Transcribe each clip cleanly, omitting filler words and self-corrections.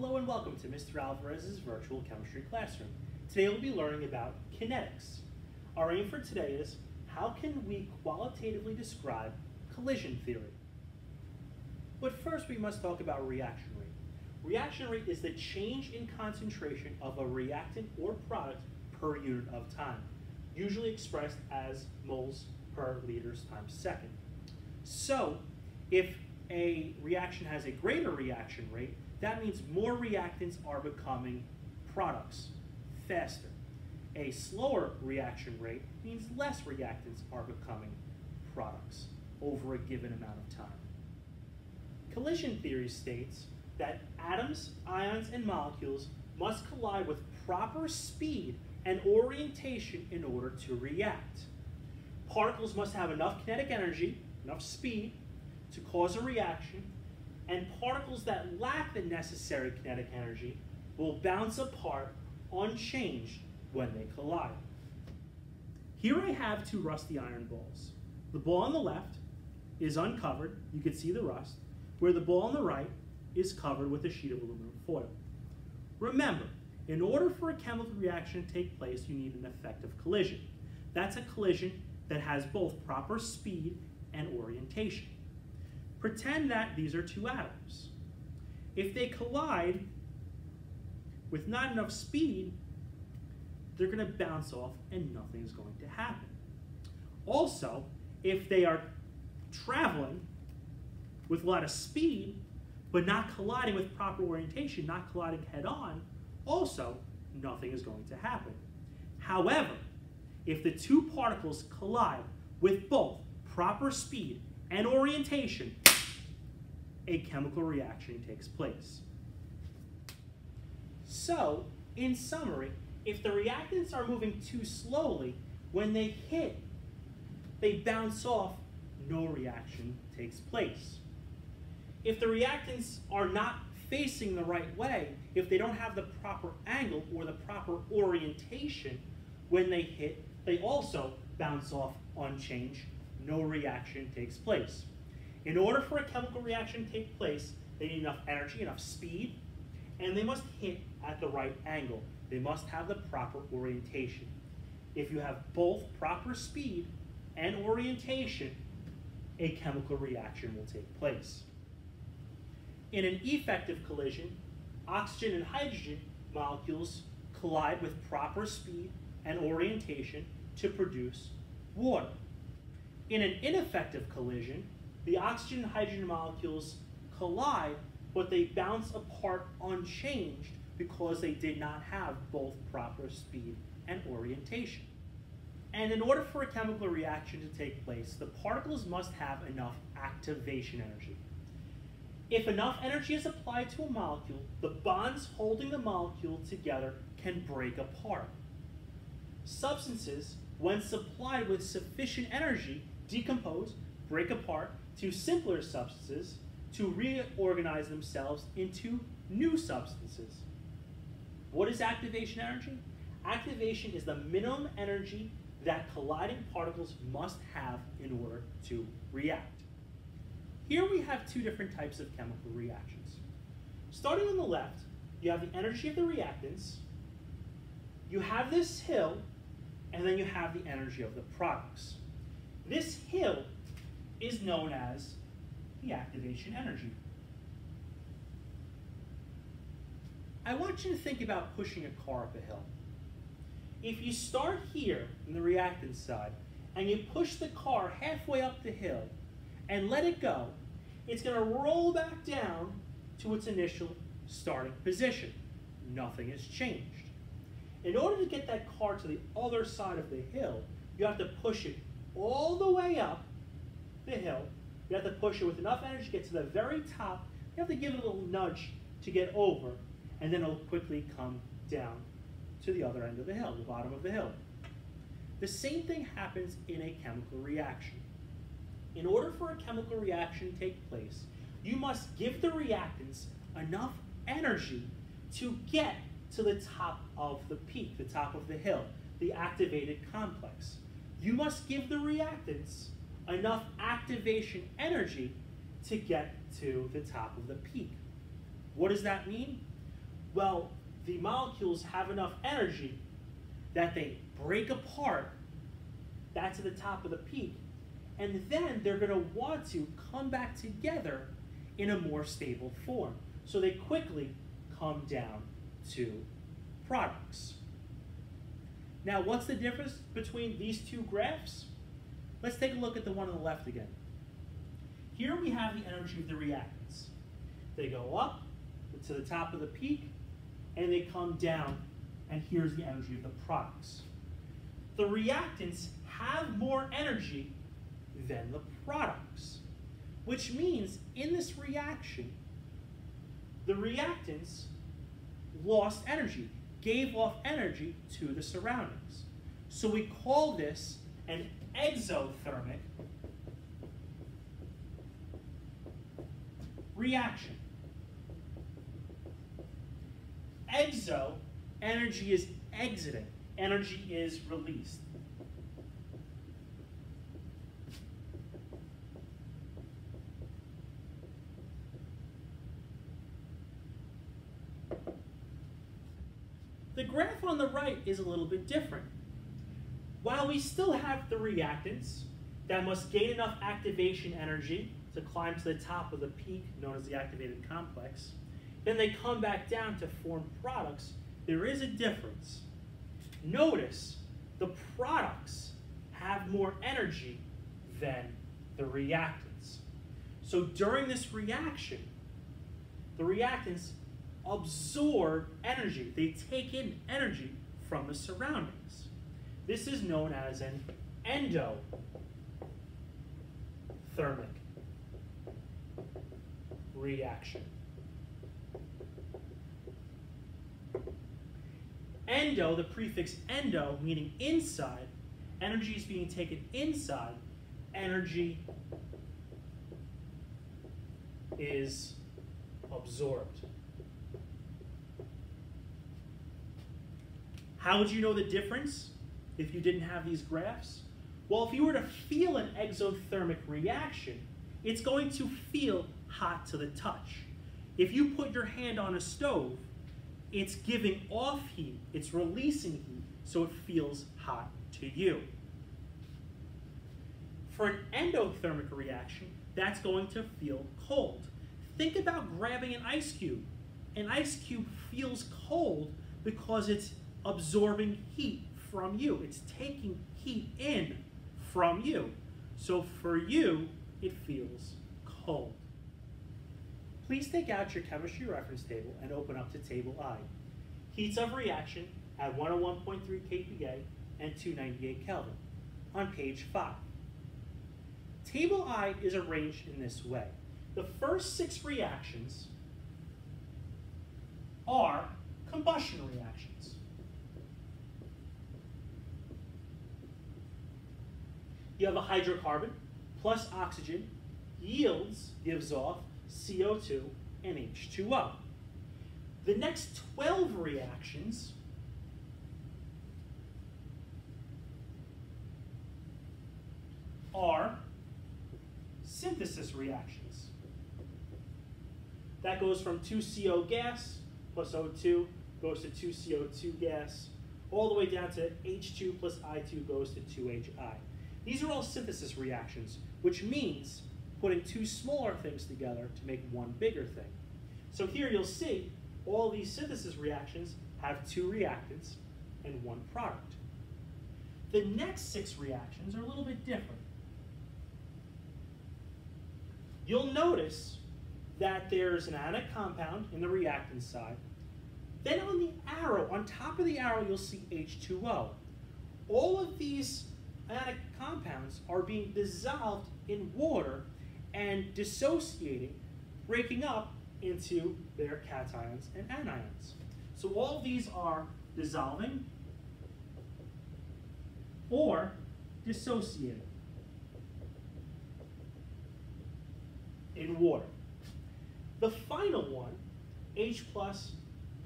Hello and welcome to Mr. Alvarez's virtual chemistry classroom. Today we'll be learning about kinetics. Our aim for today is how can we qualitatively describe collision theory? But first we must talk about reaction rate. Reaction rate is the change in concentration of a reactant or product per unit of time, usually expressed as moles per liters times second. So if a reaction has a greater reaction rate, that means more reactants are becoming products faster. A slower reaction rate means less reactants are becoming products over a given amount of time. Collision theory states that atoms, ions, and molecules must collide with proper speed and orientation in order to react. Particles must have enough kinetic energy, enough speed, to cause a reaction, and particles that lack the necessary kinetic energy will bounce apart unchanged when they collide. Here I have two rusty iron balls. The ball on the left is uncovered, you can see the rust, where the ball on the right is covered with a sheet of aluminum foil. Remember, in order for a chemical reaction to take place, you need an effective collision. That's a collision that has both proper speed and orientation. Pretend that these are two atoms. If they collide with not enough speed, they're going to bounce off and nothing is going to happen. Also, if they are traveling with a lot of speed, but not colliding with proper orientation, not colliding head-on, also nothing is going to happen. However, if the two particles collide with both proper speed and orientation, a chemical reaction takes place. So, in summary, if the reactants are moving too slowly, when they hit, they bounce off, no reaction takes place. If the reactants are not facing the right way, if they don't have the proper angle or the proper orientation, when they hit, they also bounce off unchanged, no reaction takes place. In order for a chemical reaction to take place, they need enough energy, enough speed, and they must hit at the right angle. They must have the proper orientation. If you have both proper speed and orientation, a chemical reaction will take place. In an effective collision, oxygen and hydrogen molecules collide with proper speed and orientation to produce water. In an ineffective collision, the oxygen and hydrogen molecules collide, but they bounce apart unchanged because they did not have both proper speed and orientation. And in order for a chemical reaction to take place, the particles must have enough activation energy. If enough energy is applied to a molecule, the bonds holding the molecule together can break apart. Substances, when supplied with sufficient energy, decompose, break apart to simpler substances to reorganize themselves into new substances. What is activation energy? Activation is the minimum energy that colliding particles must have in order to react. Here we have two different types of chemical reactions. Starting on the left, you have the energy of the reactants, you have this hill, and then you have the energy of the products. This hill is known as the activation energy. I want you to think about pushing a car up a hill. If you start here on the reactant side and you push the car halfway up the hill and let it go, it's going to roll back down to its initial starting position. Nothing has changed. In order to get that car to the other side of the hill, you have to push it all the way up the hill. You have to push it with enough energy to get to the very top. You have to give it a little nudge to get over, and then it'll quickly come down to the other end of the hill, the bottom of the hill. The same thing happens in a chemical reaction. In order for a chemical reaction to take place, you must give the reactants enough energy to get to the top of the peak, the top of the hill, the activated complex. You must give the reactants enough activation energy to get to the top of the peak. What does that mean? Well, the molecules have enough energy that they break apart. That's at the top of the peak. And then they're going to want to come back together in a more stable form. So they quickly come down to products. Now, what's the difference between these two graphs? Let's take a look at the one on the left again. Here we have the energy of the reactants. They go up to the top of the peak, and they come down, and here's the energy of the products. The reactants have more energy than the products, which means in this reaction, the reactants lost energy, gave off energy to the surroundings. So we call this an exothermic reaction. Exo, energy is exiting, energy is released. The graph on the right is a little bit different. While we still have the reactants that must gain enough activation energy to climb to the top of the peak, known as the activated complex, then they come back down to form products, there is a difference. Notice the products have more energy than the reactants. So during this reaction, the reactants absorb energy. They take in energy from the surroundings. This is known as an endothermic reaction. Endo, the prefix endo, meaning inside, energy is being taken inside, energy is absorbed. How would you know the difference if you didn't have these graphs? Well, if you were to feel an exothermic reaction, it's going to feel hot to the touch. If you put your hand on a stove, it's giving off heat, it's releasing heat, so it feels hot to you. For an endothermic reaction, that's going to feel cold. Think about grabbing an ice cube. An ice cube feels cold because it's absorbing heat from you. It's taking heat in from you. So for you, it feels cold. Please take out your chemistry reference table and open up to Table I. Heats of reaction at 101.3 kPa and 298 Kelvin on page 5. Table I is arranged in this way. The first 6 reactions are combustion reactions. You have a hydrocarbon plus oxygen gives off CO2 and H2O. The next 12 reactions are synthesis reactions. That goes from 2CO gas plus O2 goes to 2CO2 gas, all the way down to H2 plus I2 goes to 2HI. These are all synthesis reactions, which means putting 2 smaller things together to make one bigger thing. So here you'll see all these synthesis reactions have 2 reactants and 1 product. The next 6 reactions are a little bit different. You'll notice that there's an ionic compound in the reactant side. Then on the arrow, on top of the arrow, you'll see H2O. All of these ionic compounds are being dissolved in water and dissociating, breaking up into their cations and anions. So all of these are dissolving or dissociating in water. The final one, H plus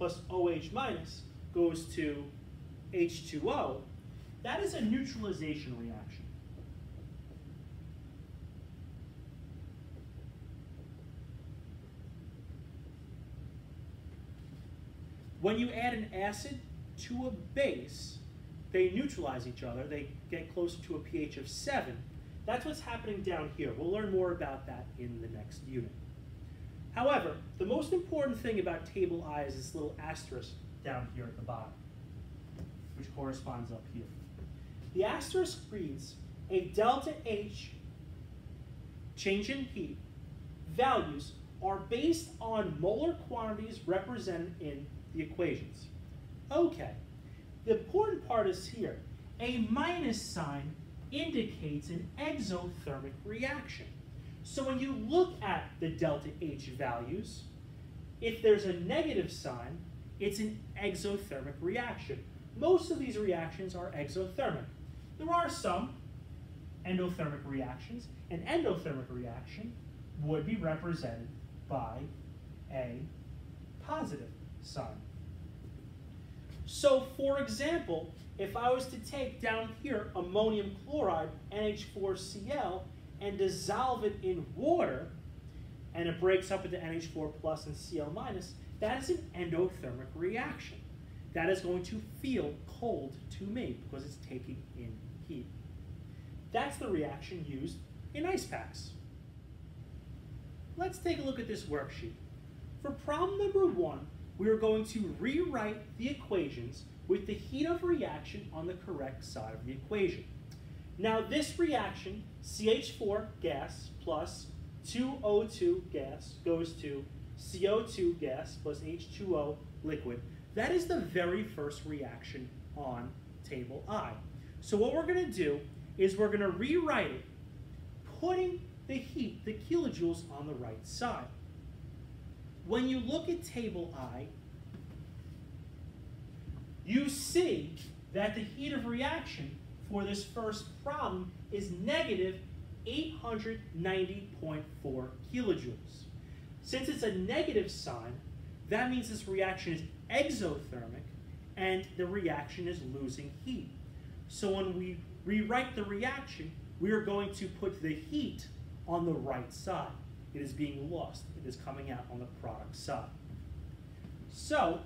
OH minus, goes to H2O. That is a neutralization reaction. When you add an acid to a base, they neutralize each other. They get closer to a pH of 7. That's what's happening down here. We'll learn more about that in the next unit. However, the most important thing about table I is this little asterisk down here at the bottom, which corresponds up here. The asterisk reads, a delta H change in heat values are based on molar quantities represented in the equations. Okay, the important part is here. A minus sign indicates an exothermic reaction. So when you look at the delta H values, if there's a negative sign, it's an exothermic reaction. Most of these reactions are exothermic. There are some endothermic reactions. An endothermic reaction would be represented by a positive sign. So for example, if I was to take down here ammonium chloride, NH4Cl, and dissolve it in water, and it breaks up into NH4 plus and Cl minus, that is an endothermic reaction. That is going to feel cold to me because it's taking in heat. That's the reaction used in ice packs. Let's take a look at this worksheet. For problem number 1, we are going to rewrite the equations with the heat of reaction on the correct side of the equation. Now this reaction, CH4 gas plus 2O2 gas goes to CO2 gas plus H2O liquid. That is the very first reaction on table I. So what we're going to do is we're going to rewrite it, putting the heat, the kilojoules, on the right side. When you look at table I, you see that the heat of reaction for this first problem is negative 890.4 kilojoules. Since it's a negative sign, that means this reaction is exothermic and the reaction is losing heat. So when we rewrite the reaction, we are going to put the heat on the right side. It is being lost. It is coming out on the product side. So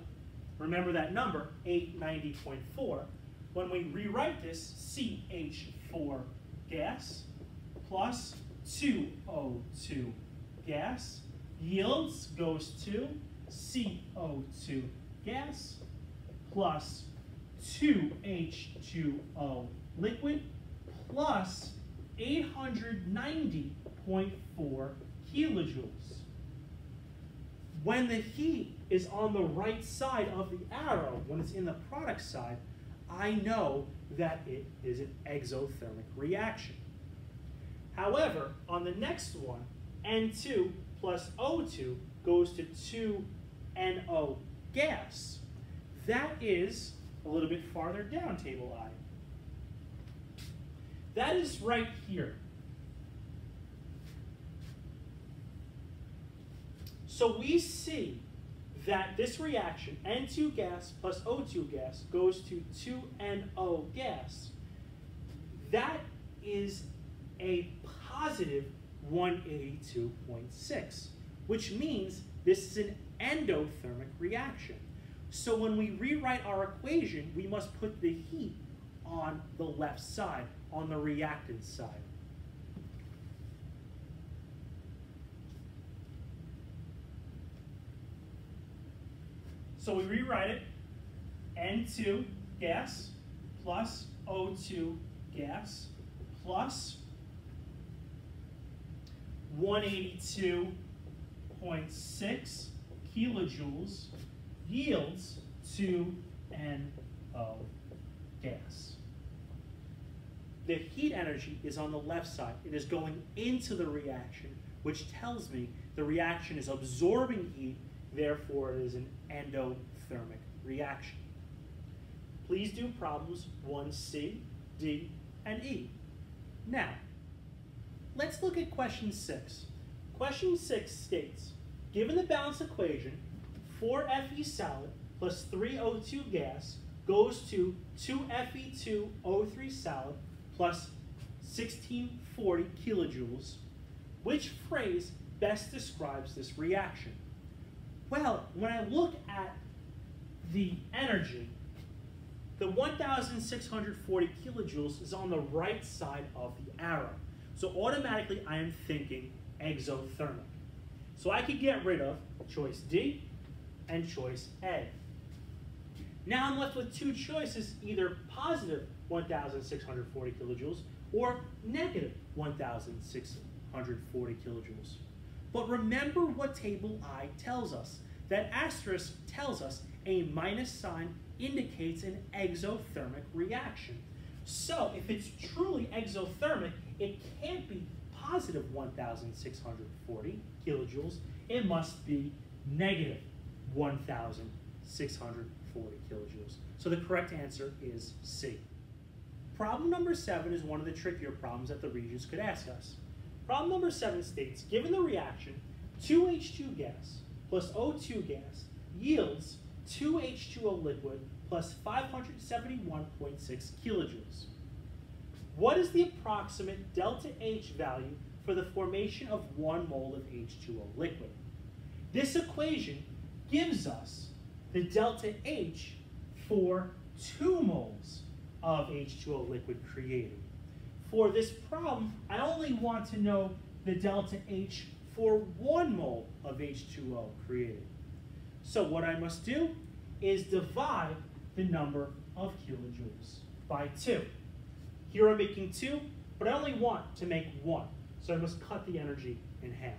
remember that number, 890.4. When we rewrite this, CH4 gas plus 2O2 gas yields goes to CO2 gas plus 2H2O liquid plus 890.4 kilojoules. When the heat is on the right side of the arrow, when it's in the product side, I know that it is an exothermic reaction. However, on the next one, N2 plus O2 goes to 2NO gas. That is a little bit farther down table I. That is right here. So we see that this reaction, N2 gas plus O2 gas, goes to 2NO gas. That is a positive 182.6, which means this is an endothermic reaction. So when we rewrite our equation, we must put the heat on the left side, on the reactant side. So we rewrite it, N2 gas plus O2 gas plus 182.6 kilojoules yields 2NO gas. The heat energy is on the left side. It is going into the reaction, which tells me the reaction is absorbing heat, therefore it is an endothermic reaction. Please do problems 1C, D, and E. Now, let's look at question 6. Question 6 states, given the balanced equation, 4Fe solid plus 3O2 gas goes to 2Fe2O3 solid plus 1640 kilojoules. Which phrase best describes this reaction? Well, when I look at the energy, the 1,640 kilojoules is on the right side of the arrow. So automatically I am thinking exothermic. So I could get rid of choice D and choice A. Now I'm left with two choices, either positive 1,640 kilojoules or negative 1,640 kilojoules. But remember what table I tells us. That asterisk tells us a minus sign indicates an exothermic reaction. So if it's truly exothermic, it can't be positive 1,640 kilojoules. It must be negative 1,640 kilojoules. So the correct answer is C. Problem number 7 is one of the trickier problems that the Regents could ask us. Problem number 7 states, given the reaction, 2H2 gas plus O2 gas yields 2H2O liquid plus 571.6 kilojoules. What is the approximate delta H value for the formation of 1 mole of H2O liquid? This equation gives us the delta H for 2 moles of H2O liquid created. For this problem, I only want to know the delta H for 1 mole of H2O created. So what I must do is divide the number of kilojoules by 2. Here I'm making 2, but I only want to make 1, so I must cut the energy in half.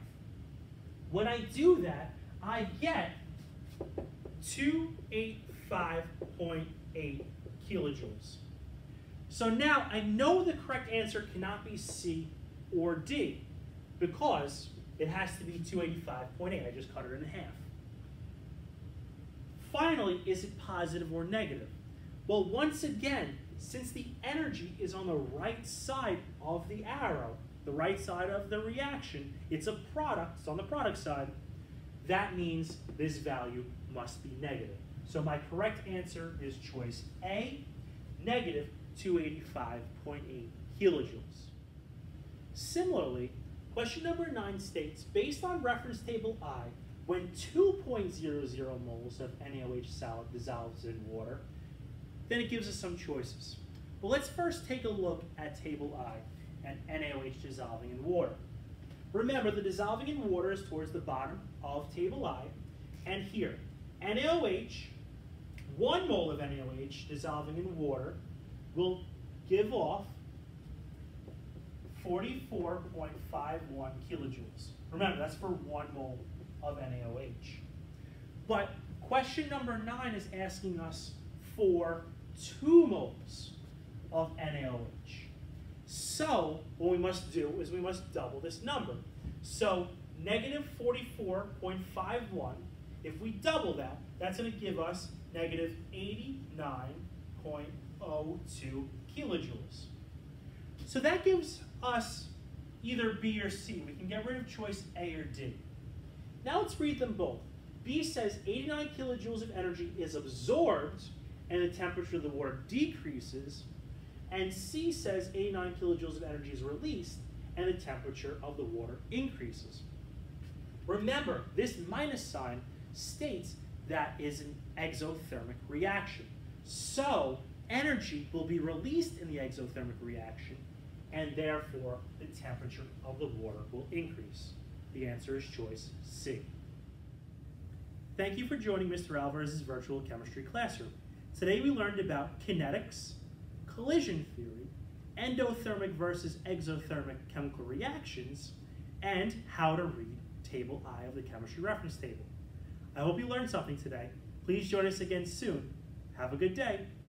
When I do that, I get 285.8 kilojoules. So now I know the correct answer cannot be C or D because it has to be 285.8. I just cut it in half. Finally, is it positive or negative? Well, once again, since the energy is on the right side of the arrow, the right side of the reaction, it's a product, it's on the product side, that means this value must be negative. So my correct answer is choice A, negative 285.8 kilojoules. Similarly, question number 9 states, based on reference table I, when 2.00 moles of NaOH solid dissolves in water, then it gives us some choices. Well, let's first take a look at table I and NaOH dissolving in water. Remember, the dissolving in water is towards the bottom of table I, and here, NaOH, 1 mole of NaOH dissolving in water will give off 44.51 kilojoules. Remember, that's for 1 mole of NaOH. But question number 9 is asking us for 2 moles of NaOH. So what we must do is we must double this number. So negative 44.51, if we double that, that's going to give us negative 89.02 kilojoules. So that gives us either B or C. We can get rid of choice A or D. Now let's read them both. B says 89 kilojoules of energy is absorbed and the temperature of the water decreases. And C says 89 kilojoules of energy is released and the temperature of the water increases. Remember, this minus sign states that is an exothermic reaction. So energy will be released in the exothermic reaction, and therefore the temperature of the water will increase. The answer is choice C. Thank you for joining Mr. Alvarez's virtual chemistry classroom. Today we learned about kinetics, collision theory, endothermic versus exothermic chemical reactions, and how to read table I of the chemistry reference table. I hope you learned something today. Please join us again soon. Have a good day.